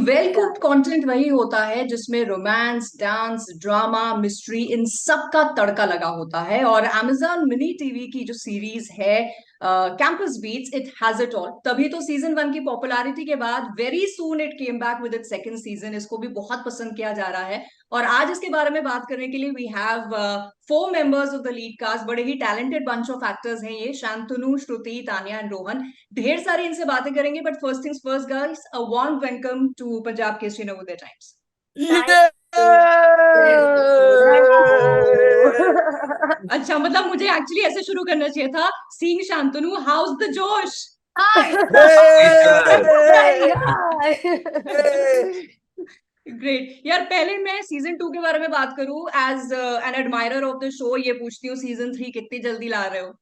Well cooked content वही होता है जिसमें रोमांस, डांस, ड्रामा, मिस्ट्री, इन सब का तड़का लगा होता है। और Amazon मिनी टीवी की जो सीरीज है campus beats, it has it all. तभी तो सीजन 1 की पॉपुलैरिटी के बाद very soon it came back with it second season. इसको भी बहुत पसंद किया जा रहा है। और आज इसके बारे में बात करने के लिए we have 4 members of the lead cast. बड़े ही टैलेंटेड बंच ऑफ एक्टर्स हैं ये, शांतनु, श्रुति, तानिया एंड रोहन। ढेर सारी इनसे बातें करेंगे, but first things first guys, a warm welcome to Punjab Kesari Navodaya Times. Thank you. Thank you. अच्छा, मतलब मुझे एक्चुअली ऐसे शुरू करना चाहिए था, सीइंग शांतनु, हाउस द जोश। Hi. ग्रेट यार। पहले मैं सीजन 2 के बारे में बात करूं, as an admirer of the show ये पूछती हूँ, सीजन 3 कितनी जल्दी ला रहे हो?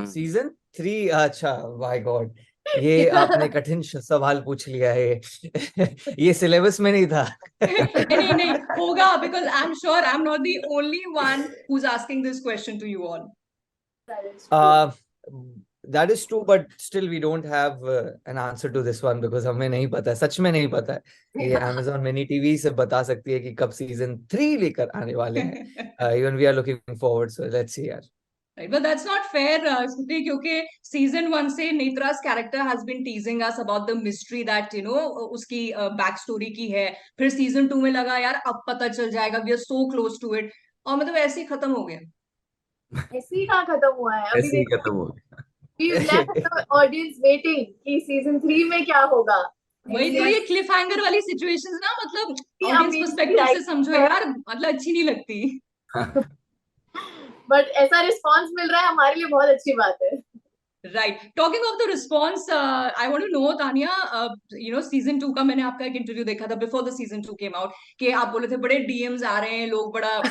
सीजन 3? अच्छा, माय गॉड, ये आपने कठिन सवाल पूछ लिया है। ये सिलेबस में नहीं था। नहीं नहीं होगा, because I am sure I am not the only one who is asking this question to you all. That is true. That is true, but still we don't have an answer to this one because हमें नहीं पता है, सच में नहीं पता है। ये Amazon mini TV से बता सकती है कि कब सीजन 3 लेकर आने वाले हैं। Even we are looking forward, so let's see यार। Right, but that's not fair, Shruti, क्योंकि सीजन 1 से नेत्रा's character has been teasing us about the mystery that उसकी बैक स्टोरी की है। फिर सीजन 2 में लगा यार अब पता चल जाएगा, we are so close to it, और मतलब ऐसे ही खत्म हो गया। ऐसे ही कहाँ खत्म हुआ है अभी ऐसे ही देखो। खत्म हो गया। We've left the audience waiting कि सीजन 3 में क्या होगा। वही तो, ये क्लिफ हैंगर वाली सिचुएशंस ना, मतलब ये ऑडियंस amazing पर्सपेक्टिव से like समझो यार, मतलब अच्छी नहीं लगती। बट ऐसा रिस्पांस मिल रहा है हमारे लिए बहुत अच्छी बात है। Right, talking of the response, I want to know Tanya, season 2 का मैंने आपका एक इंटरव्यू देखा था before the season 2 came out, कि आप बोले थे बड़े डीएम्स आ रहे हैं, लोग बड़ा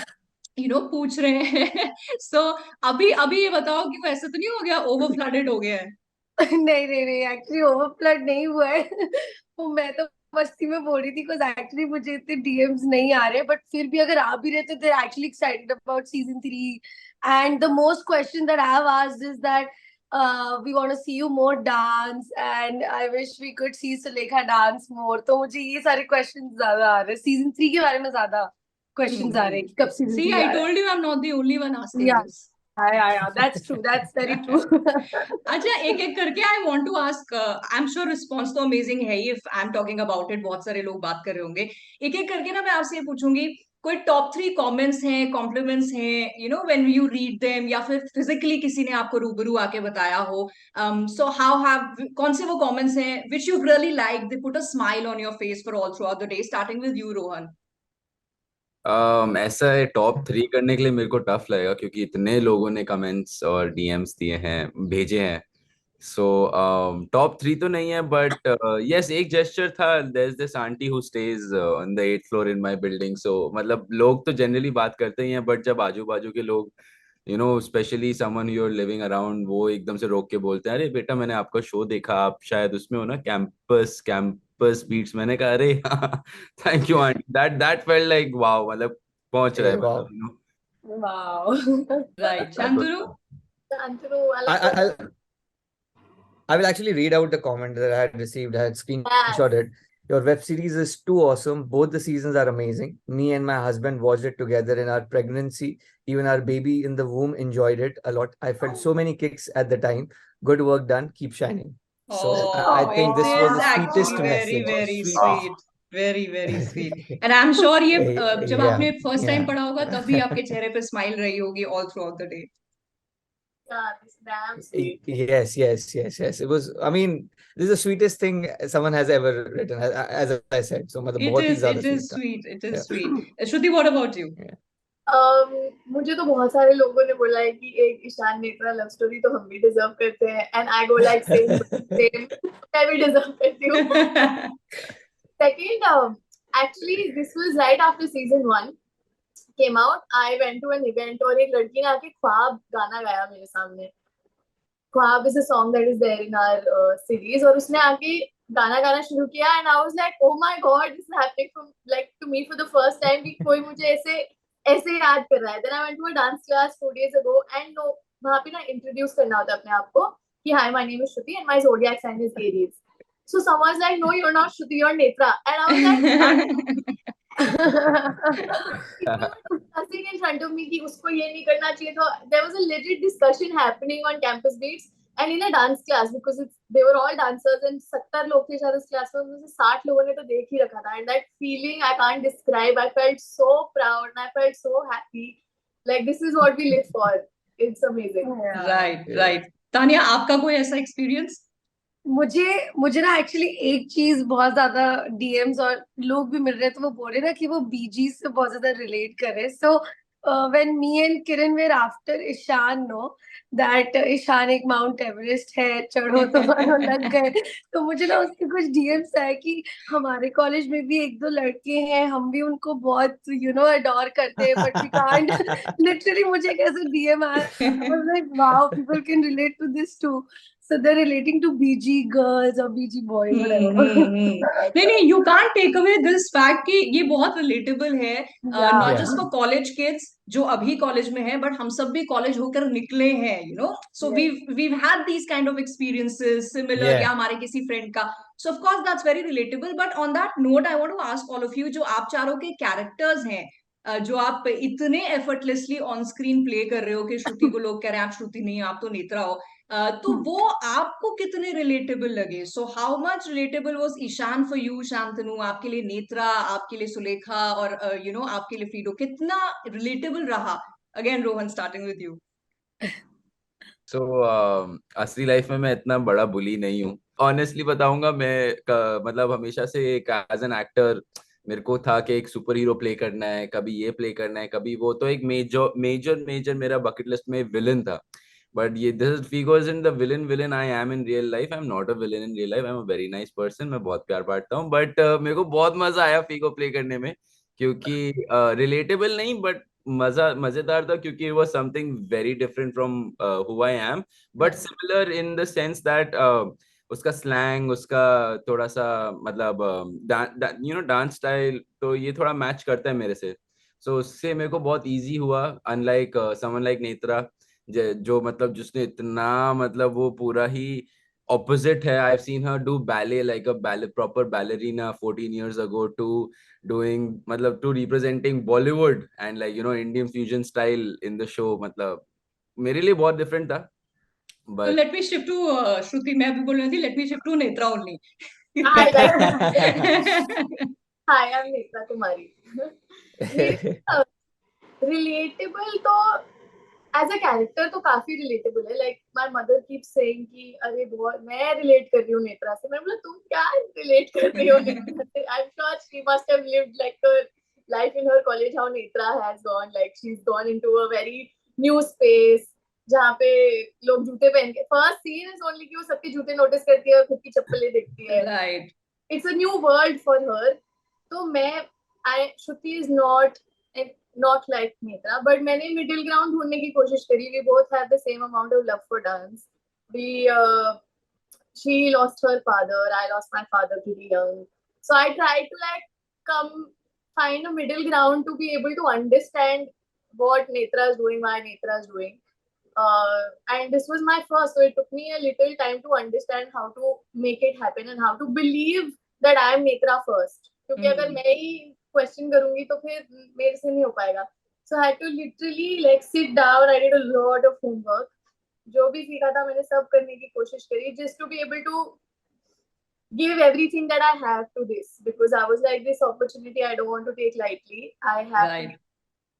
पूछ रहे हैं। सो अभी अभी ये बताओ कि वो ऐसा तो नहीं हो गया, ओवर फ्लडेड हो गया है? नहीं नहीं नहीं, एक्चुअली ओवरफ्लड नहीं हुआ है। वो मैं तो मस्ती में बोल रही थी, बिकॉज एक्चुअली मुझे इतने डीएम्स नहीं आ रहे, बट फिर भी अगर आ भी रहे तो they actually excited about season 3। And the most question that I have asked is that we want to see you more dance and I wish we could see Sulekha dance more। तो मुझे ये सारे questions ज्यादा आ रहे हैं, season 3 के बारे में ज्यादा क्वेश्चंस आ रहे हैं कि कब सीजन See, 3 I आ रहा है। told you I'm not the only one asking Yeah, this. yeah, that's true, that's very true। अच्छा, एक एक करके I want to ask, I am sure response तो अमेजिंग है ही, if I am talking about it, बहुत सारे लोग बात कर रहे होंगे। एक एक करके ना मैं आपसे ये पूछूंगी, कोई टॉप 3 कमेंट्स हैं, कॉम्प्लीमेंट्स हैं, व्हेन यू रीड देम, या फिर फिजिकली किसी ने आपको रूबरू आके बताया हो। सो हाउ हैव, कौन से वो कमेंट्स हैं which you really like, they put a smile on your face for all through out the day, starting with you Rohan. ऐसा है, टॉप 3 करने के लिए मेरे को टफ लगेगा क्योंकि इतने लोगों ने कमेंट्स और डीएम्स दिए हैं, भेजे हैं। सो टॉप 3 तो नहीं है, बट यस, एक जेस्चर था। There is this aunty who stays on the 8th floor in my building. So मतलब लोग तो जनरली बात करते ही हैं, बट जब आजू बाजू के लोग, specially someone you are living around, वो एकदम से रोक के बोलते हैं, अरे बेटा मैंने आपका शो देखा, आप शायद उसमें हो ना, कैंपस कैंपस बीट्स। मैंने कहा अरे thank you aunty, that felt like wow, मतलब पहुंच रहा है, Wow. मतलब Wow. Right, that was Shantanu. fun. Shantanu, I like I, I I will actually read out the comment that I had received. I had that. screenshotted. Your web series is too awesome. Both the seasons are amazing. Me and my husband watched it together in our pregnancy. Even our baby in the womb enjoyed it a lot. I felt so many kicks at the time. Good work done. Keep shining. So I Oh, think it this was is the actually sweetest very, message. very Sweet. Ah, sweet. Very, very sweet. And I'm sure ये जब Yeah, आपने first time yeah. पढ़ा होगा तभी आपके चेहरे पे smile रही होगी all throughout the day. Yeah, this damn sweet. Yes. It was, I mean, this is the sweetest thing someone has ever written, as I said. So, मतलब बहुत ही ज़्यादा It sweet is था. sweet. It Yeah. is sweet. Shruti, what about you? Yeah. मुझे तो बहुत सारे लोगों ने बोला है कि एक ईशान नेत्रा लव स्टोरी तो हम भी डिजर्व करते हैं, and I go like same same, मैं भी डिजर्व करती हूँ। Second, actually this was right after season 1 came out. I went to an event और एक लड़की ने आके ख्वाब गाना गाया मेरे सामने। Khwaab is a song that is there in our series, और उसने आके गाना गाना शुरू किया, and I was like oh my god, this is happening from like to me for the first time, कि कोई मुझे ऐसे ऐसे याद कर रहा है। Then I went to a dance class 4 days ago, and no, वहां पे ना इंट्रोड्यूस करना होता है अपने आप को कि hi my name is Shruti and my zodiac sign is Aries. So someone's like, no, you're not Shruti, you're Netra. And I was like, people were discussing in front of me कि उसको ये नहीं करना चाहिए था. There was a legit discussion happening on campus beats and in a dance class because they were all dancers and 70 लोग थे शायद उस क्लास में, उसमें से 60 लोगों ने तो देख ही रखा था. And that feeling I can't describe. I felt so proud and I felt so happy. Like this is what we live for. It's amazing. Right. Tania, आपका कोई ऐसा एक्सपीरियंस? मुझे ना एक्चुअली एक चीज बहुत ज्यादा डीएम्स और लोग भी मिल रहे हैं तो वो बोल रहे ना कि वो बीजी से बहुत ज्यादा रिलेट कर रहे. So when me and Kiran were after Ishaan know that Ishaan एक माउंट एवरेस्ट है, चढ़ो तो मानो लग गए. तो मुझे ना उसके कुछ डीएम्स है कि हमारे कॉलेज में भी एक दो लड़के हैं, हम भी उनको बहुत अडोर करते हैं बट वी कांट. लिटरली मुझे एक ऐसा डीएम आया, I was like wow, people can relate to this too. So they're relating to BG girls or BG boys, whatever. नहीं, you can't take away this fact कि ये बहुत relatable है, not just for college kids जो अभी college में है, but हम सब भी कॉलेज होकर निकले हैं, so we've had these kind of experiences similar या हमारे किसी friend का. So of course that's very relatable. But on that note, I want to ask all of you, जो आप चारों के characters हैं, जो आप इतने effortlessly on screen play कर रहे हो कि श्रुति को लोग कह रहे हैं आप श्रुति नहीं, आप तो नेत्रा हो, तो वो आपको कितने रिलेटेबल लगे? So how much relatable was Ishaan for you, Shantanu? आपके लिए नेत्रा, आपके लिए सुलेखा और आपके लिए फ्रीडो, कितना रिलेटेबल रहा? Again Rohan, starting with you. So असली लाइफ में मैं इतना बड़ा बुली नहीं हूँ. ऑनेस्टली बताऊंगा, मैं मतलब हमेशा से एज एन एक्टर मेरे को था कि एक सुपर हीरो प्ले करना है, कभी ये प्ले करना है, कभी वो. तो एक मेजर मेरा बकेट लिस्ट में विलन था. But yeah, Figo isn't the villain I am in real life. I'm not a villain in real life. I'm a very nice person. मैं बहुत प्यार बांटता हूँ. But मेरे को बहुत मजा आया Figo प्ले करने में, क्योंकि relatable नहीं, but मजेदार था, क्योंकि it was something very different from who I am, but similar in the sense that उसका स्लैंग, उसका थोड़ा सा मतलब डांस स्टाइल, तो ये थोड़ा मैच करता है मेरे से. So उससे मेरे को बहुत इजी हुआ. Unlike someone like नेत्रा, जो मतलब जिसने इतना मतलब वो पूरा ही opposite है. I've seen her do ballet like a proper ballerina 14 years ago to doing मतलब to representing Bollywood and like Indian fusion style in the show. मतलब मेरे लिए बहुत different था. But so let me shift to Shruti. मैं अभी बोल रही थी let me shift to Netra only. Hi, I'm Netra Kumari. Relatable तो एज अ कैरेक्टर तो काफी रिलेटेबल है. Like my mother keep saying कि अरे बहुत मैं रिलेट कर रही हूँ नेत्रा से. मैं बोला तुम क्या रिलेट कर रही हो नेत्रा से? आई am sure she must have lived like a life in her college how Netra has gone. Like she is gone into a very new space जहाँ पे लोग जूते पहन के, फर्स्ट सीन इज ओनली कि वो सबके जूते नोटिस करती है और खुद की चप्पलें देखती है. Right. It's a new world for her. तो श्रुति is not like Netra, but मैंने middle ground ढूंढने की कोशिश करी. We both have the same amount of love for dance. She lost her father, I lost my father pretty young, so I tried to like find a middle ground to be able to understand what Netra is doing, why Netra is doing, and this was my first, so it took me a little time to understand how to make it happen and how to believe that I am Netra first, क्योंकि अगर मैं ही question करूंगी तो फिर मेरे से नहीं हो पाएगा. So I had to literally like sit down. I did a lot of homework. जो भी सीखा था मैंने सब करने की कोशिश करी just to be able to give everything that I have to this, because I was like, this opportunity I don't want to take lightly. I have Right.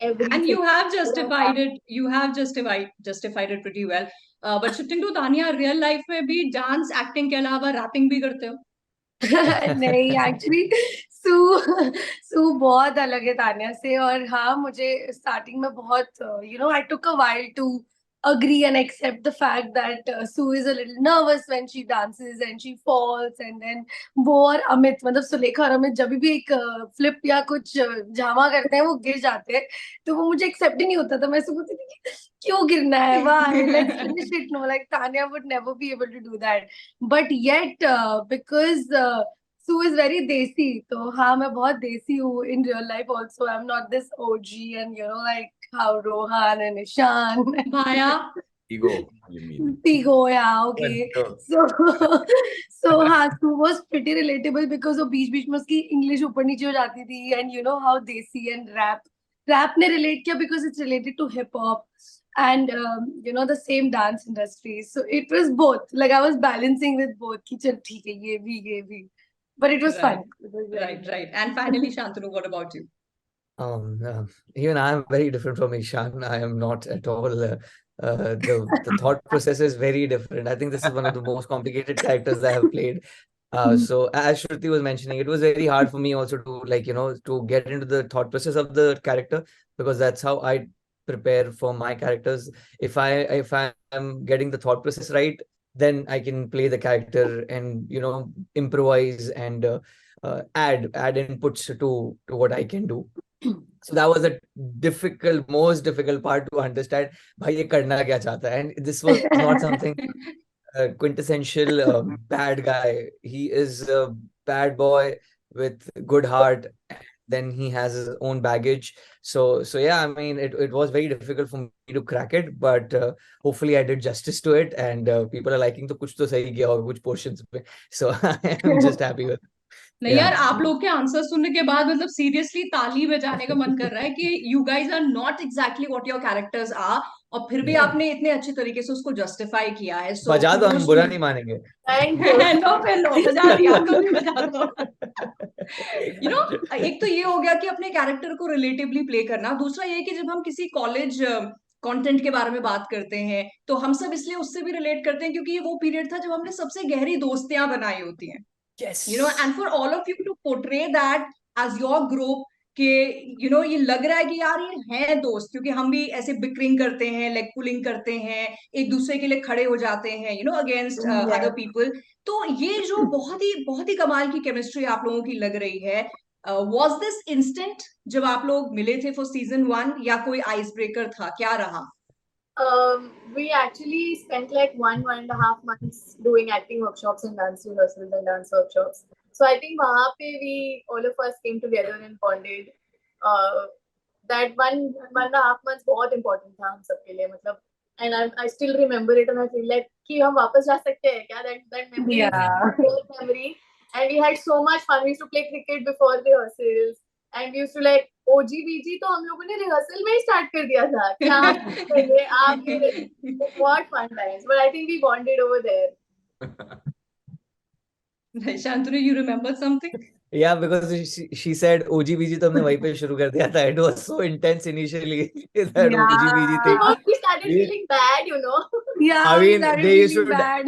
everything. And you have justified it. You have justified it pretty well. But shifting to Tanya, real life में भी dance acting के अलावा wrapping भी करते हो? नहीं, actually सू बहुत अलग है तान्या से. और हाँ, मुझे स्टार्टिंग में बहुत I took a while to agree and accept the fact that Sue is a little nervous when she dances and she falls, and then वो और अमित, मतलब सुलेखा और अमित जब भी एक फ्लिप या कुछ जामा करते हैं वो गिर जाते हैं. तो वो मुझे एक्सेप्ट ही नहीं होता था. मैं सोचती थी कि क्यों गिरना है, वाह, let's finish it. No, like Tanya would never be able to do that, but yet because Sue is very desi, तो हाँ, मैं बहुत देसी हूँ in real life also. I'm not this OG and like how Rohan and Ishan. Maya, ego, you mean? Tigo, yeah, okay. Sure. So हाँ, Sue was pretty relatable because वो बीच-बीच में उसकी English ऊपर नीचे हो जाती थी, and you know how Desi and rap ने relate किया because it's related to hip hop and you know the same dance industry. So it was both. Like I was balancing with both. कि चल ठीक है ये भी. But it was fun. It was very Right, right. And finally, Shantanu, what about you? Even I am very different from Ishan. I am not at all. The thought process is very different. I think this is one of the most complicated characters I have played. So as Shruti was mentioning, it was very hard for me also to to get into the thought process of the character, because that's how I prepare for my characters. If I'm getting the thought process right, then I can play the character and improvise and add inputs to what I can do. So that was a most difficult part to understand. भाई ये करना क्या चाहता है? And this was not something quintessential bad guy. He is a bad boy with good heart. Then he has his own baggage. So yeah, I mean, it was very difficult for me to crack it, but hopefully I did justice to it, and people are liking तो कुछ तो सही किया होगा कुछ portions में. So I am just happy with it. नहीं यार, आप लोग के आंसर सुनने के बाद मतलब सीरियसली ताली बजाने का मन कर रहा है कि you guys are not exactly what your characters are, और फिर भी आपने इतने अच्छे तरीके से उसको जस्टिफाई किया है. सो बजा दो, हम बुरा नहीं मानेंगे. Thank you. लो फिर लो, बजा दिया, आपको भी बजा दो. एक तो ये हो गया कि अपने कैरेक्टर को रिलेटिवली प्ले करना. दूसरा ये कि जब हम किसी कॉलेज कंटेंट के बारे में बात करते हैं तो हम सब इसलिए उससे भी रिलेट करते हैं क्योंकि ये वो पीरियड था जब हमने सबसे गहरी दोस्तियां बनाई होती हैं. Yes. And for all of you to portray that as your group, कि ये लग रहा है कि यार ये है दोस्त, क्योंकि हम भी ऐसे बिकरिंग करते हैं, लेग पुलिंग करते हैं, एक दूसरे के लिए खड़े हो जाते हैं अगेंस्ट अदर पीपल. तो ये जो बहुत ही कमाल की केमिस्ट्री आप लोगों की लग रही है. वाज दिस इंस्टेंट जब आप लोग मिले थे फॉर सीजन 1, या कोई आइस ब्रेकर था? क्या रहा? We actually spent like 1.5 months doing acting workshops and dance rehearsals and dance workshops. So I think वहाँ पे all of us came together and bonded. That 1.5 months बहुत important था हम सबके लिए, मतलब. And I still remember it, and I feel like कि हम वापस जा सकते हैं क्या? That memory is a great memory. And we had so much fun. We used to play cricket before rehearsals. And we used to like OGBG तो हम लोगों ने रिहर्सल में ही स्टार्ट कर दिया था. क्या आप what fun times. But I think we bonded over there. Shantanu, you remember something? Yeah, because she said OGBG तो हमने वहीं पे शुरू कर दिया था. It was so intense initially that OGBG thing. We started feeling bad, Yeah, I mean, they used to bad.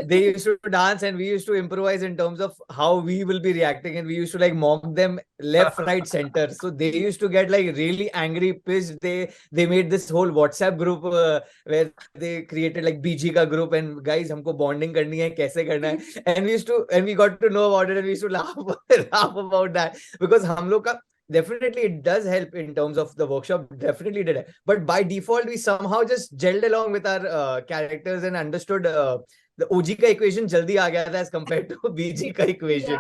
dance, and we used to improvise in terms of how we will be reacting, and we used to like mock them left, right, center. So they used to get like really angry, pissed. They made this whole WhatsApp group where they created like BG का group, and guys हमको bonding करनी है, कैसे करना है, and we got to know about it, and we used to laugh about that, because हम लोग का definitely it does help in terms of the workshop, definitely did it, but by default we somehow just gelled along with our characters and understood the OG का equation जल्दी आ गया था as compared to BG का equation.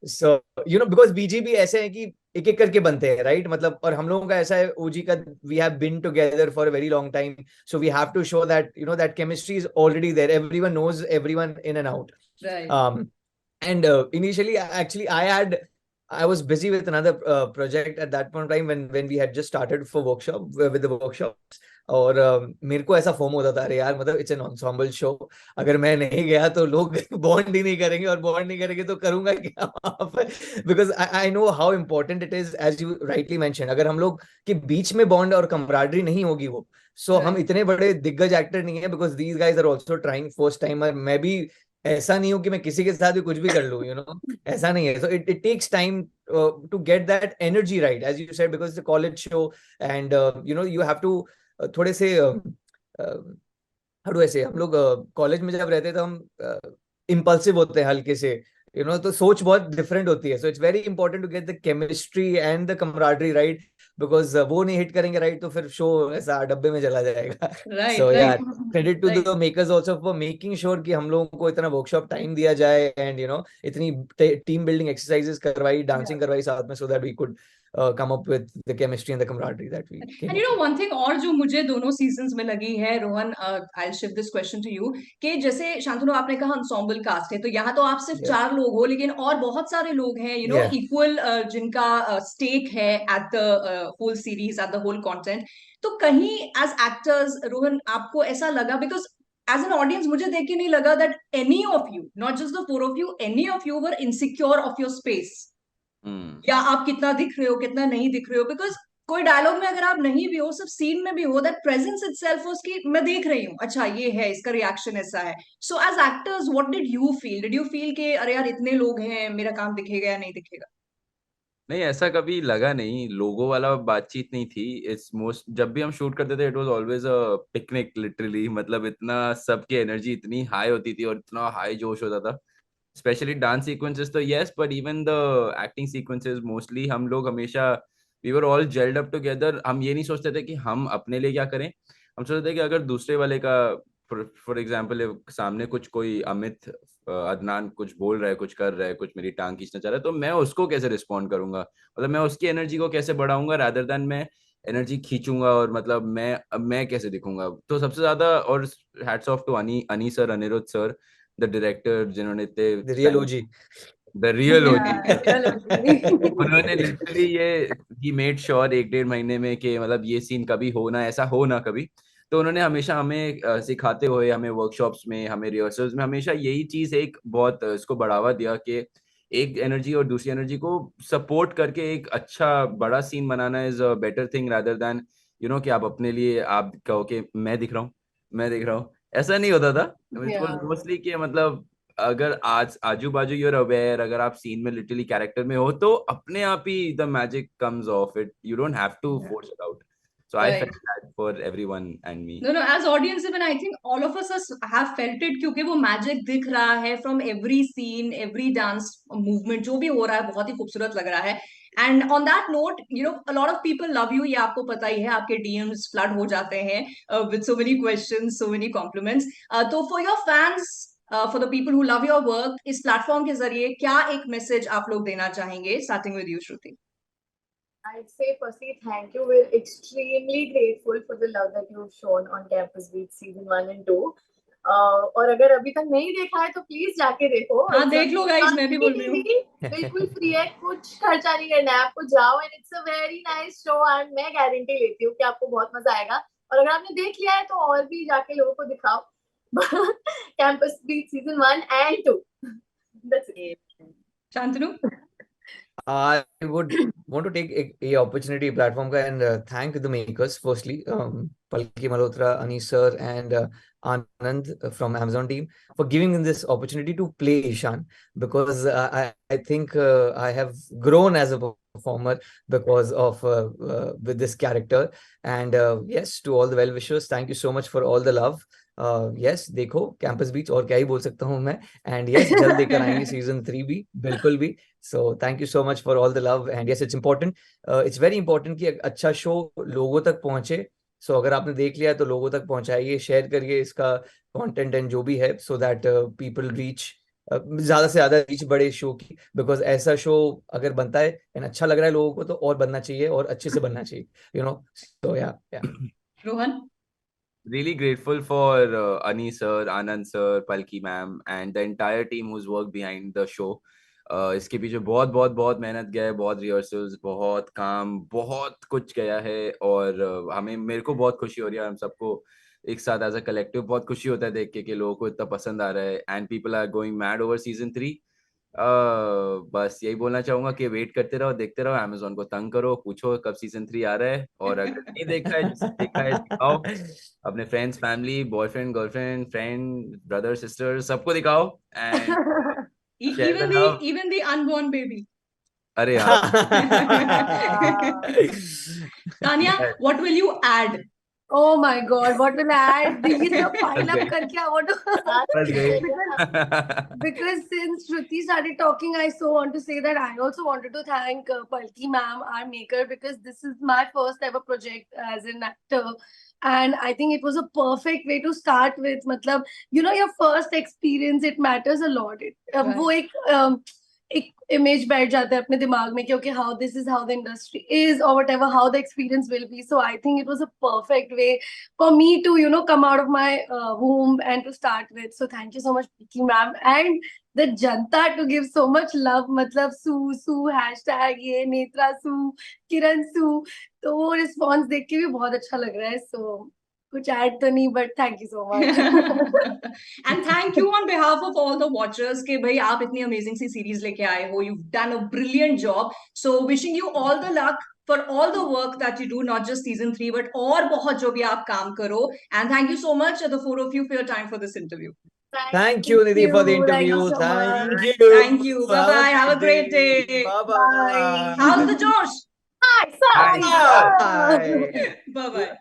So because BG भी ऐसे है कि एक एक करके बनते हैं, right? मतलब, और हम लोगों का ऐसा है, OG का we have been together for a very long time, so we have to show that that chemistry is already there, everyone knows everyone in and out. Right. And initially actually I was busy with another project at that point of time when we had just started with the workshops. और मेरे को ऐसा form होता था, अरे यार मतलब it's an ensemble show, अगर मैं नहीं गया तो लोग बॉन्ड ही नहीं करेंगे, और बॉन्ड नहीं करेंगे तो करूंगा क्या वहां पर, because I know how important it is, as you rightly mention. अगर हम लोग के बीच में बॉन्ड और कम्राडरी नहीं होगी वो, सो हम इतने बड़े दिग्गज एक्टर नहीं है, because these guys are also trying first timer. मैं भी ऐसा नहीं हूँ कि मैं किसी के साथ भी कुछ भी कर लूँ, ऐसा नहीं है. So it takes time to get that energy right, as you said, because the college show, and you have to थोड़े से हम लोग कॉलेज में जब रहते तो हम इम्पल्सिव होते हैं हल्के से, तो सोच बहुत डिफरेंट होती है. So it's very important to get the chemistry and the camaraderie right, because वो नहीं हिट करेंगे राइट तो फिर शो ऐसा डब्बे में चला जाएगा. सो यार, credit to the makers also for making sure कि हम लोगों को इतना वर्कशॉप टाइम दिया जाए, एंड इतनी टीम बिल्डिंग एक्सरसाइजेस करवाई, डांसिंग करवाई साथ में, so that we could come up with the chemistry and the camaraderie that we came And you up know with. one thing और जो मुझे दोनों सीजन्स में लगी है Rohan, I'll shift this question to you कि जैसे शांतनु आपने कहा ensemble cast है, तो यहाँ तो आप सिर्फ Yeah. 4 लोग हो, लेकिन और बहुत सारे लोग हैं you know Yeah. equal जिनका stake है at the whole series, at the whole content. तो कहीं as actors रोहन आपको ऐसा लगा, because as an audience मुझे देख के नहीं लगा that any of you, not just the 4 of you, any of you were insecure of your space. या आप कितना दिख रहे हो कितना नहीं दिख रहे हो, बिकॉज कोई डायलॉग में अगर आप नहीं भी हो, सिर्फ सीन में भी हो, दैट प्रेजेंस इटसेल्फ उसकी मैं देख रही हूँ, अच्छा ये है, इसका रिएक्शन ऐसा है. So as actors what did you feel कि अरे यार इतने लोग हैं, मेरा काम दिखेगा या नहीं दिखेगा? नहीं, ऐसा कभी लगा नहीं, लोगों वाला बातचीत नहीं थी. इट्स मोस्ट, जब भी हम शूट करते थे it was always a picnic literally. मतलब इतना सबकी एनर्जी इतनी हाई होती थी और इतना हाई जोश होता था, स्पेशली डांस सीक्वेंसेस तो yes, but even the acting sequences mostly हम लोग हमेशा we were all gelled up together. हम ये नहीं सोचते थे कि हम अपने लिए क्या करें, हम सोचते थे कि अगर दूसरे वाले का, फॉर एग्जाम्पल सामने कुछ कोई अमित अदनान कुछ बोल रहा है, कुछ कर रहा है, कुछ मेरी टांग खींचना चाह रहा है, तो मैं उसको कैसे रिस्पॉन्ड करूंगा, मतलब मैं उसकी एनर्जी को कैसे बढ़ाऊंगा रादर देन मैं एनर्जी खींचूंगा, और मतलब मैं कैसे दिखूंगा. तो सबसे ज्यादा, और hats off to Ani sir, Aniruddh sir, the director, जिन्होंने The real OG. The real Yeah, उन्होंने लिटरली ये ही मेड श्योर 1-1.5 महीने में कि मतलब ये सीन कभी हो ना, ऐसा हो ना कभी. तो उन्होंने हमेशा हमें सिखाते हुए, हमें वर्कशॉप्स में, हमें रिहर्सल्स में हमेशा यही चीज एक बहुत इसको बढ़ावा दिया कि एक एनर्जी और दूसरी एनर्जी को सपोर्ट करके एक अच्छा बड़ा सीन बनाना is a better thing rather than कि आप अपने लिए आप कहो कि मैं दिख रहा हूँ, मैं दिख रहा हूँ. ऐसा नहीं होता था. It was Yeah. मोस्टली कि मतलब अगर आज आजू बाजू यूर अवेयर, अगर आप सीन में लिटरली कैरेक्टर में हो, तो अपने आप ही the magic comes of it. You don't have to force it out. So I Right. felt that for everyone and me. No, as audience even I think all of us have felt it, क्योंकि वो magic दिख रहा है from every scene, every dance movement जो भी हो रहा है, बहुत ही खूबसूरत लग रहा है. And on that note, a lot of people love you, ये आपको पता ही है, आपके DMs flood हो जाते हैं with so many questions, so many compliments. तो for your fans, for the people who love your work, इस प्लेटफॉर्म के जरिए क्या एक मैसेज आप लोग देना चाहेंगे, starting with you, Shruti? I'd say firstly, thank you. We're extremely grateful for the love that you've shown on Campus Beats season 1 and 2. और अगर अभी तक नहीं देखा है तो प्लीज जाके देखो. हाँ, देख लो गाइस, मैं भी बोल रही हूँ. बिल्कुल फ्री है, कुछ खर्चा नहीं करना है, आपको जाओ and it's a very nice show and मैं गारंटी लेती हूँ कि आपको बहुत मजा आएगा. और अगर आपने देख लिया है तो और भी जाके लोगों को दिखाओ. Campus Beats season 1 and 2. That's it. Shantanu? I would want to take a opportunity platform ka and thank the makers firstly, Palki Malhotra, Anis sir, and Anand from Amazon team for giving me this opportunity to play Ishan, because I think I have grown as a performer because of with this character. And yes, to all the well wishers, thank you so much for all the love. Yes, देखो campus बीच, और क्या ही बोल सकता हूँ मैं. And yes, जल्द लेकर आएंगे सीजन 3 भी, बिल्कुल भी. So thank you so much for all the love. And yes, it's important, it's very important कि अच्छा शो लोगों तक पहुंचे. सो अगर आपने देख लिया है तो लोगों तक पहुंचाइए, शेयर करिए इसका कंटेंट एंड जो भी है, सो दैट पीपल रीच, ज्यादा से ज्यादा रीच बढ़े शो की. बिकॉज ऐसा शो अगर बनता है एंड अच्छा लग रहा है लोगों को, तो और बनना चाहिए और अच्छे से बनना चाहिए, सो या. Rohan? Really grateful for Ani sir, Anand sir, Palki ma'am, and the entire team who's worked behind the show. इसके पीछे बहुत बहुत बहुत मेहनत गया है, बहुत रिहर्सल्स, बहुत काम, बहुत कुछ गया है. और मेरे को बहुत खुशी हो रही है, हम सबको एक साथ एज अ कलेक्टिव बहुत खुशी होता है देख के कि लोगों को इतना पसंद आ रहा है. And people are going mad over season 3. बस यही बोलना चाहूंगा कि वेट करते रहो, देखते रहो, अमेज़न को तंग करो, पूछो कब सीजन 3 आ रहा है. और अगर नहीं देखा है, जिसने देखा है दिखाओ, अपने friends, family, boyfriend, girlfriend, friend, brother, sister, सबको दिखाओ. And even the unborn baby. अरे यार. Tanya, what will you add? Oh my God, what will I add? These are pile up karke I want to because since Shruti started talking, I so want to say that I also wanted to thank Palki ma'am, our maker, because this is my first ever project as an actor. And I think it was a perfect way to start with. Matlab, your first experience, it matters a lot. वो एक एक image बैठ जाता है अपने दिमाग में कि okay how this is how the industry is और whatever how the experience will be. So I think it was a perfect way for me to come out of my womb and to start with. So thank you so much, Preeti ma'am, and the janta to give so much love. मतलब su hashtag ये Netra su किरण su, तो वो response देख के भी बहुत अच्छा लग रहा है. So कुछ ऐड तो नहीं, but thank you so much. And thank you on behalf of all the watchers कि भाई आप इतनी अमेजिंग सी सीरीज लेके आए हो. You done a brilliant job. So wishing you all the luck for all the work that you do, not just season 3, but और बहुत जो भी आप काम करो. And thank you so much, the four of you, for your time for this interview. Thank you, Nidhi, for the Thank you interview. so Thank much. you. Thank you. Bye-bye. Have a great day. Bye-bye. How's the Josh? Hi, Hi. sir. Bye. Bye-bye.